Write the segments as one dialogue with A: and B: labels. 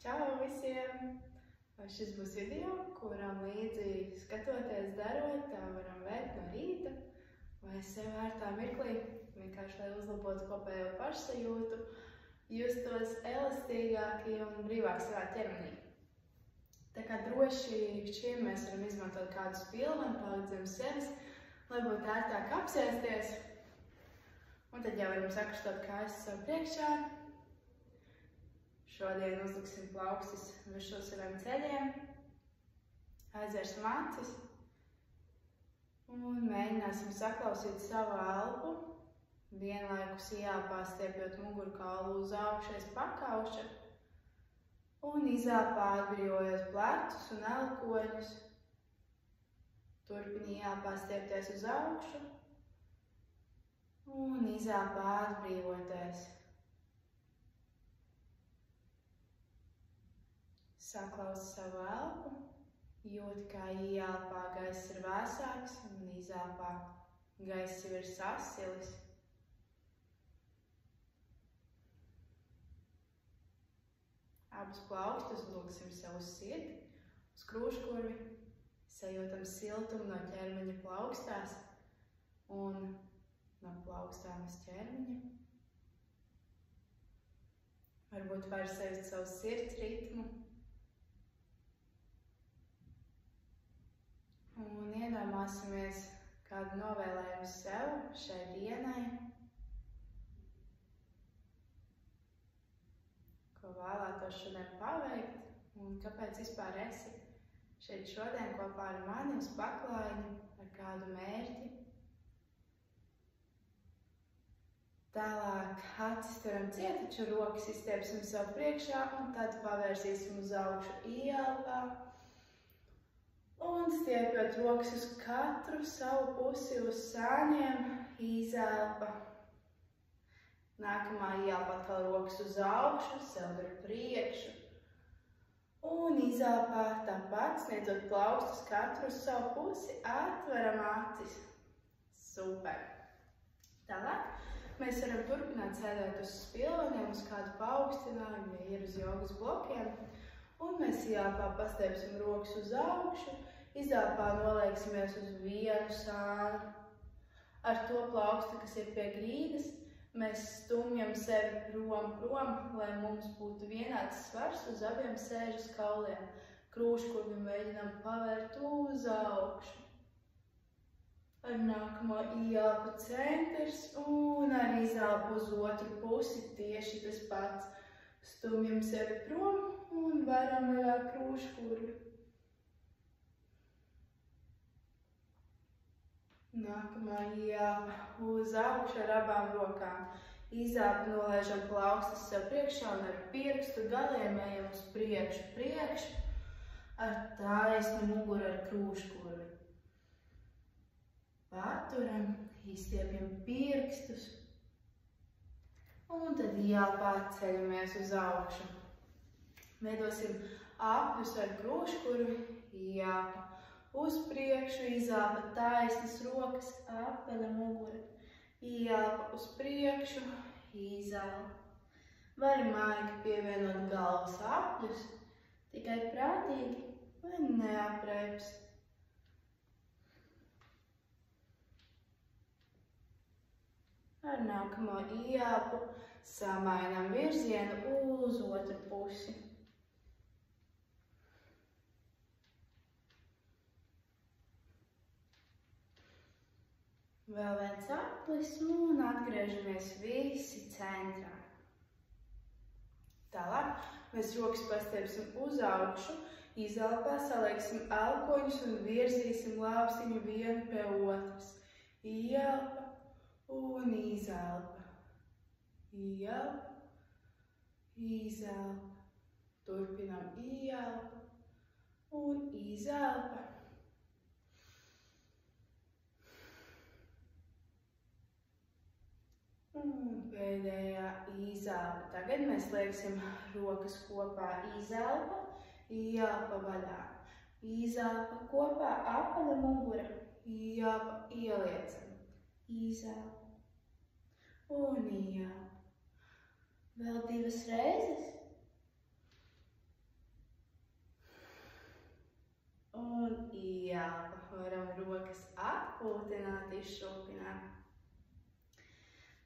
A: Čau visiem! Šis būs video, kuram līdzi skatoties, darot, tā varam veikt no rīta vai sev ērtā mirklī, vienkārši lai uzlabotu kopējo pašsajūtu, justos elastīgāki un brīvāk savā ķermenī. Tā kā droši šiem mēs varam izmantot kādu spilvenu, palikt zem sevis, lai būtu ērtāk apsēsties. Un tad jau varam sakustot kājas sev priekšā. Šodien uzliksim plaukstus virs saviem ceļiem, aizvērsim acis un mēģināsim saklausīt savu elpu, vienlaikus ieelpā stiepjot mugurkaulu uz augšu aiz pakauša un izelpā atbrīvojot plecus un elkoņus. Turpini ieelpā stiepties uz augšu un izelpā atbrīvoties. Saklausi savu elpu, jūti, kā ieelpā gaiss ir vēsāks un izelpā gaiss jau ir sasilis. Abus plaukstus lūksim sev uz sirdi, uz krūškurvi, sajūtam siltumu no ķermeņa plaukstās un no plaukstām uz ķermeņa. Varbūt var sajust savu sirds ritmu. Un iedomāsimies kādu novēlējumu sev šai dienai, ko vēlētos šodien paveikt un kāpēc vispār esi šeit šodien kopā ar mani uz paklājiņu ar kādu mērķi. Tālāk acis turam ciet, taču rokas izstiepsim sev priekšā un tad pavērsīsim uz augšu ieelpā. Un stiepjot rokas uz katru savu pusi uz sāņiem, izelpa. Nākamā ieelpa atkal rokas uz augšu, sev gar priekšu. Un izelpā tāpat, sniedzot plaukstus katru uz savu pusi, atveram acis. Super! Tālāk mēs varam turpināt sēdēt uz spilveniem, uz kādu paaugstinājumu, ja ir uz jogas blokiem. Un mēs ieelpā pastiepsim rokas uz augšu, izelpā nolieksimies uz vienu sānu. Ar to plaukstu, kas ir pie grīdas, mēs stumjam sevi prom, lai mums būtu vienāds svars uz abiem sēžas kauliem. Krūškurvi mēģinām pavērt uz augšu. Ar nākamo ieelpu centrs un ar izelpu uz otru pusi tieši tas pats. Stumjam sevi prom un varam vaļā krūškurvi. Nākamā ieelpa uz augšu ar abām rokām. Izelpu nolaižam plaukstus sev priekšā un ar pirkstu galiem ejam uz priekšu, ar taisnu muguru ar krūškurvi. Paturam, izstiepjam pirkstus. Un tad ieelpā ceļamies uz augšu. Veidosim apļus ar krūškurvi, ieelpa uz priekšu, izelpa taisnas rokas, apaļa mugura. Ieelpa uz priekšu, izelpa. Vari maigi pievienot galvas apļus, tikai prātīgi, lai neapreibs. Ar nākamo ieelpu samainām virzienu uz otru pusi. Vēl viens aplis un atgriežamies visi centrā. Tālāk mēs rokas pastiepsim uz augšu, izelpā salieksim elkoņus un virzīsim lāpstiņu vienu pie otras. Ieelpa. Un izelpa. Ieelpa, izelpa. Turpinām ieelpa un izelpa. Un pēdējā izelpa. Tagad mēs lieksim rokas kopā izelpa, ieelpa vaļā. Izelpa kopā, apaļa mugura, ieelpa, ieliecam. Izelpa un ieelpa. Vēl divas reizes. Un ieelpa. Varam rokas atpūtināt, izšūpināt.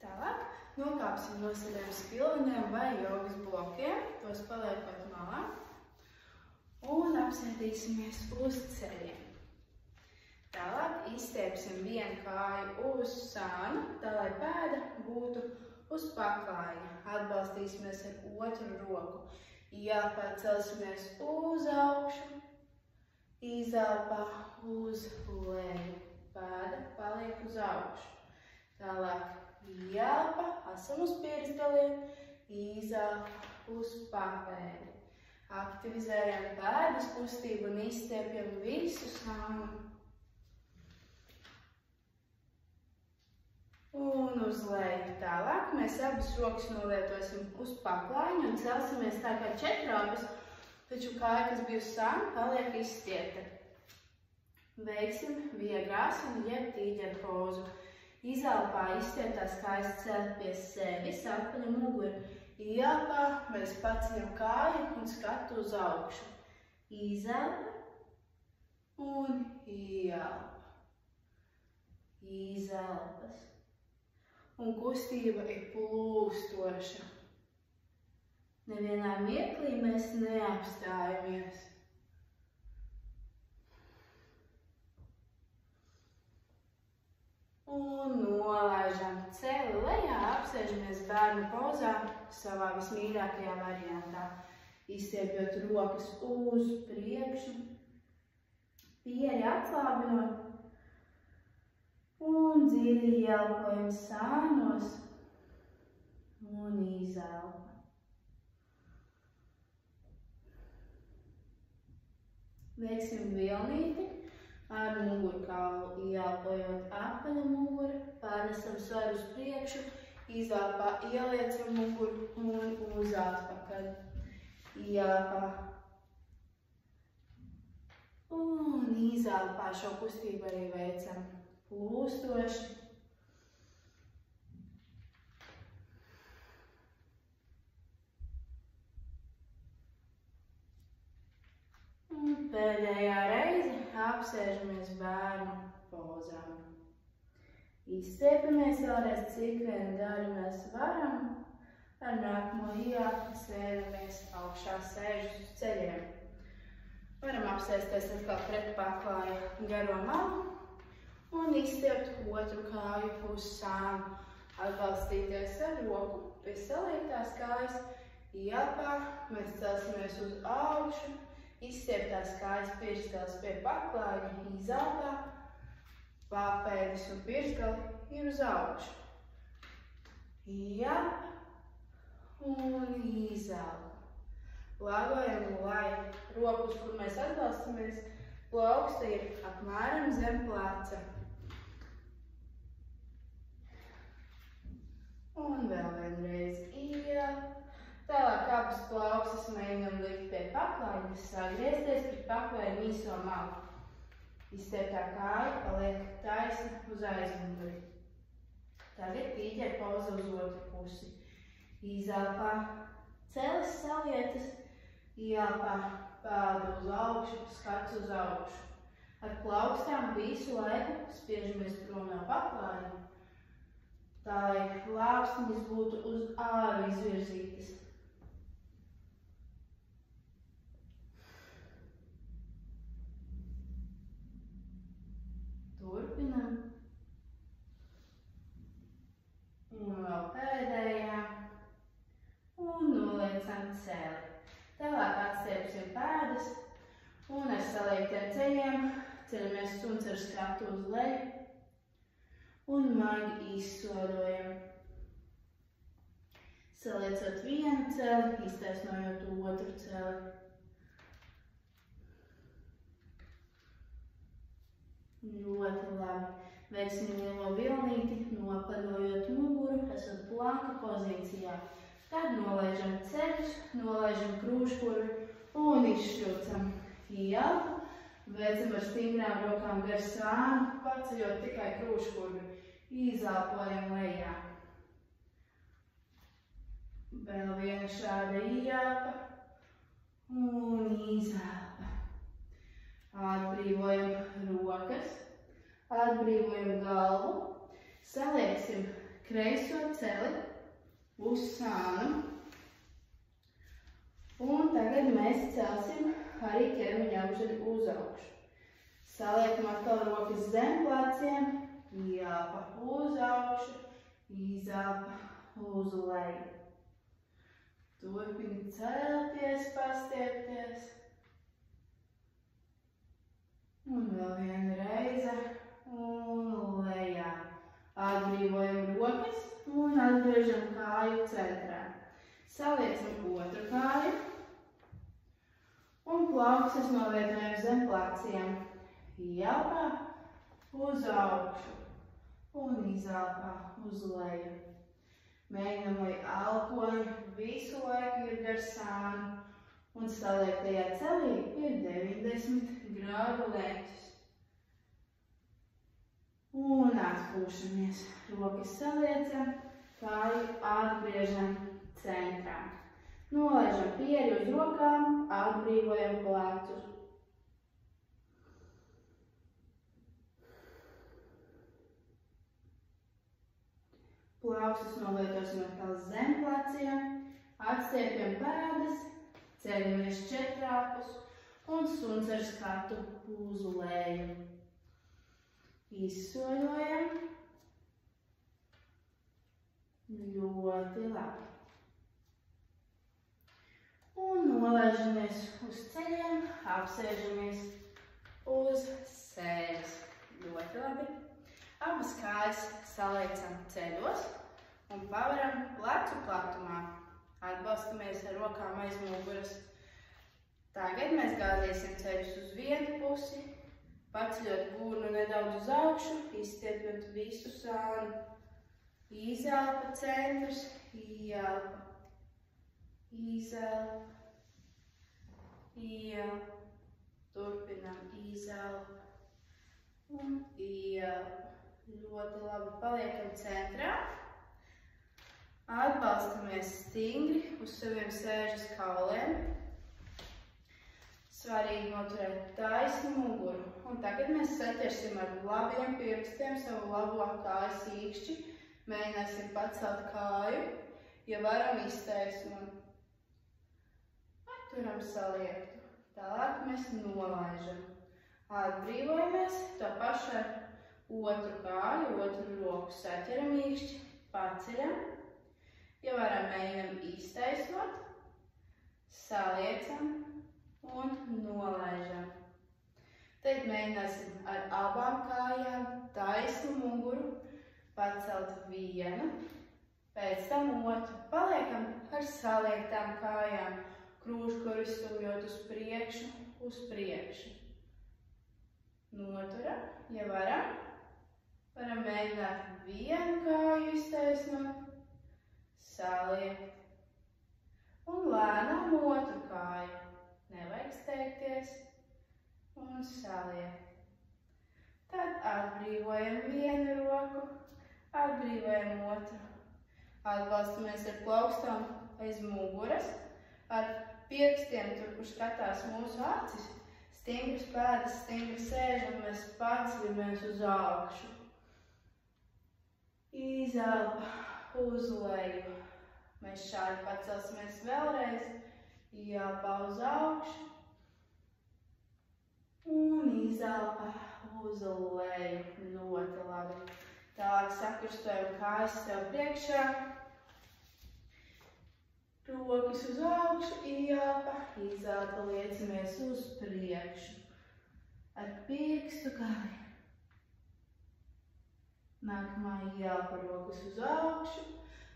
A: Tālāk nokāpsim no saviem spilveniem vai jogas blokiem. Tos paliekot malā. Un apsēdīsimies uz ceļiem. Tālāk izstiepsim vienu kāju uz sānu, tā lai pēda būtu uz paklājiņa. Atbalstīsimies ar otru roku. Ieelpā celsimies uz augšu, izelpā uz leju. Pēda paliek uz augšu. Tālāk ieelpa, esam uz pirksgaliem, izelpa uz papēdi. Aktivizējam pēdas kustību un izstiepjam visu sānu. Un uz leju. Tālāk mēs abas rokas nolietosim uz paklājiņu un celsimies tā kā četrābas, taču kāja, kas bija uz sānu, paliek izstiepta. Veiksim viegrāsinu jeb tīģeru pozu. Izelpā izstieptās kājas cel pie sevis, atpaļ muguru. Ieelpā mēs paceļam kāju un skatu uz augšu. Izelpa un ieelpa. Izelpas. Un kustība ir plūstoša. Nevienā mirklī mēs neapstājamies. Un nolaižam celi lejā, apsēžamies bērnu pozā savā vismīļākajā variantā. Izstiepjot rokas uz priekšu, pieeja atslābinot. Un dziļi ieelpojam sānos un izelpa. Veiksim vilnīti ar mugurkaulu, ieelpojot apaļa muguru, pārnesam svaru uz priekšu, izelpā ieliecam muguru un uz atpakaļ. Ieelpā un izelpā šo kustību arī veicam plūstoši. Un pēdējā reize apsēžamies bērnu pozā. Izstiepamies vēlreiz, cik vien daļu mēs varam. Ar nākamo ieelpu sēdamies augšā, sēžus uz ceļiem. Varam apsēsties atkal pret paklāja garo malu. Un izstiept otru kāju uz sānu. Atbalstīties ar roku pie salītās kājas. Ieelpā mēs celsimies uz augšu. Izstieptās kājas pirkstgals pie paklājiņa. Izelpā papēdis un pirkstgali ir uz augšu. Ieelpa un izelpa. Lāgojam, lai rokas, kur mēs atbalstamies, plauksti ir apmēram zem pleca. Un vēl vienreiz ieelpa. Tālāk abas plaukstas mēģinam likt pie paklājiņa, sagriezties pret paklājiņa īso malu. Izstieptā kāja paliek taisna uz aizmuguri. Tagad tīģeru poza uz otru pusi. Izelpā celes salietas, ieelpā pēda uz augšu, skats uz augšu. Ar plaukstām visu laiku spiežamies prom no paklājiņa. Tā, lai lāpstiņas būtu uz āru izvirzītas. Turpinam. Un vēl pēdējā. Un noliecam celi. Tālāk atstiepsim pēdas. Un ar saliektiem ceļiem ceļamies suns ar skatu uz leju. Un maigi izsodojam. Saliecot vienu celi, iztaisnojot otru celi. Ļoti labi. Veiksim lielo vilnīti, noplenojot muguru, esot planka pozīcijā. Tad nolaižam ceļus, nolaižam krūškurvi un izšķūcam. Ieelpu, veicam ar stingrām rokām gar sānu, paceļot tikai krūškurvi. Izelpojam lejā. Vēl viena šāda ieelpa un izelpa. Atbrīvojam rokas, atbrīvojam galvu, salieksim kreiso celi uz sānu. Un tagad mēs celsim arī ķermeņa augšdaļu uz augšu. Saliekam atkal rokas zem pleciem, ielpa uz augšu, izelpa uz leju. Turpini celties, pastiepties. Un vēl viena reize. Un lejā. Atbrīvojam rokas un atgriežam kāju centrā. Saliekam otru kāju. Un plaukstas novietojam zem pleciem. Ielpā uz augšu. Un izelpā uz leju. Mēģinam, lai elpoņi visu laiku ir gar sānu. Un saliektajā celī ir 90 grādu leņķis. Un atpūšamies. Rokas saliecam, kāju atgriežam centrā. Nolaižam pieri uz rokām, atbrīvojam plecus. Plaukstas novietosim atkal zem pleciem, atstiepjam pēdas, ceļamies četrāpus un suns ar skatu uz leju. Izsoļojam. Ļoti labi. Un nolaižamies uz ceļiem, apsēžamies uz sēdes. Ļoti labi. Abas kājas saliecam ceļos un pavaram plecu platumā. Atbalstamies ar rokām aiz muguras. Tagad mēs gāzīsim ceļus uz vienu pusi, paceļot gurnu nedaudz uz augšu, izstiepjot visu sānu. Izelpa centrs, ielpa, izelpa, ielpa. Turpinām izelpa un ielpa. Ļoti labi paliekam centrā. Atbalstamies stingri uz saviem sēžas kauliem. Svarīgi noturēt taisnu muguru. Un tagad mēs saķersim ar labiem pirkstiem savu labo kājas īkšķi. Mēģināsim pacelt kāju, ja varam iztaisnot. Turam saliektu. Tālāk mēs nolaižam. Atbrīvojamies, to pašu ar otru kāju, otru roku saķeram īkšķi, paceļam. Ja varam, mēģinam iztaisnot, saliecam un nolaižam. Tad mēģināsim ar abām kājām taisnu muguru pacelt vienu, pēc tam otru. Paliekam ar saliektām kājām, krūškuri stumjot uz priekšu. Noturam, ja varam. Varam mēģināt vienu kāju iztaisnot, saliekt un lēnām otru kāju. Nevajag steigties un saliekt. Tad atbrīvojam vienu roku, atbrīvojam otru. Atbalstamies ar plaukstām aiz muguras, ar pirkstiem tur, kur skatās mūsu acis. Stingras pēdas, stingri sēž un mēs paceļamies uz augšu. Izelpa uz leju. Mēs šādi pacelsimies vēlreiz. Ielpa uz augšu. Un izelpa uz leju. Ļoti labi. Tālāk sakrustojam kājas sev priekšā. Rokas uz augšu, ielpa, izelpa, liecamies uz priekšu. Ar pirkstu kāju. Nākamā ielpa, rokas uz augšu.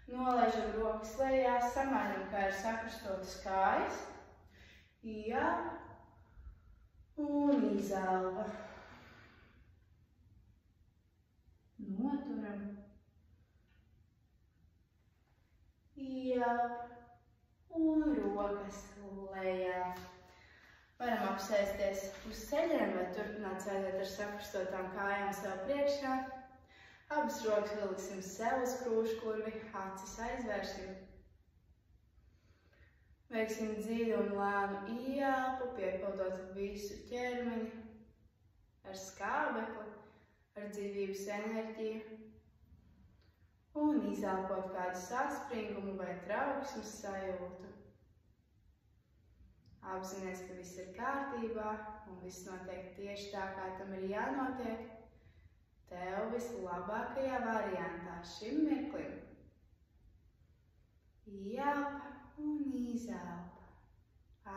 A: Nolaižam rokas lejā, samaļam, kā ir sakrustotas kājas. Ielpa un izelpa. Noturam. Ielpa. Un rokas lejā. Varam apsēsties uz ceļiem vai turpināt sēdēt ar sakrustotām kājām sev priekšā. Abas rokas vilksim sev uz krūškurvi, acis aizvērsim. Veiksim dziļu un lēnu ielpu, piepildot visu ķermeni. ar skābekli, ar dzīvības enerģiju. Un izelpot kādu saspringumu vai trauksmes sajūtu. Apzinies, ka viss ir kārtībā un viss notiek tieši tā, kā tam ir jānotiek. Tev vislabākajā variantā šim mirklim. Ieelpa un izelpa.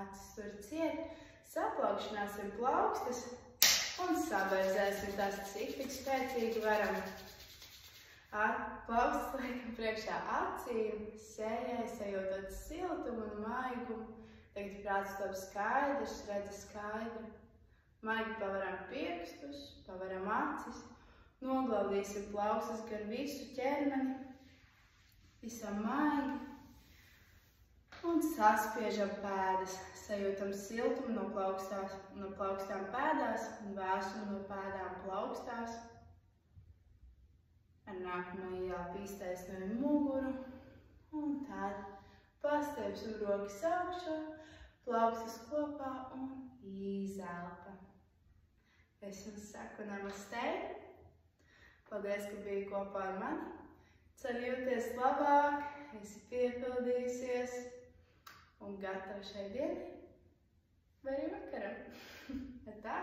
A: Acis tur ciet, saplaukšanāsim plaukstas un sabeidzēsim tās, cik tik spēcīgi varam. Plaukstas liekam priekšā acīm, sējai sajūtot siltumu un maigumu. Tagad prāts top skaidrs, redzi skaidri. Maigi pavaram pirkstus, pavaram acis, noglaudīsim plaukstas gar visu ķermeni, visam maigi. Un saspiežam pēdas, sajūtam siltumu no plaukstām pēdās un vēsumu no pēdām plaukstās. Ar nākamā ieelpu iztaisnojam muguru un tad pastiepsim rokas augšā, plaukstas kopā un izelpa. Es jums saku namaste. Paldies, ka biji kopā ar mani. Ceru jūties labāk, esi piepildījusies un gatava šai dienai vai arī vakaram. Tā!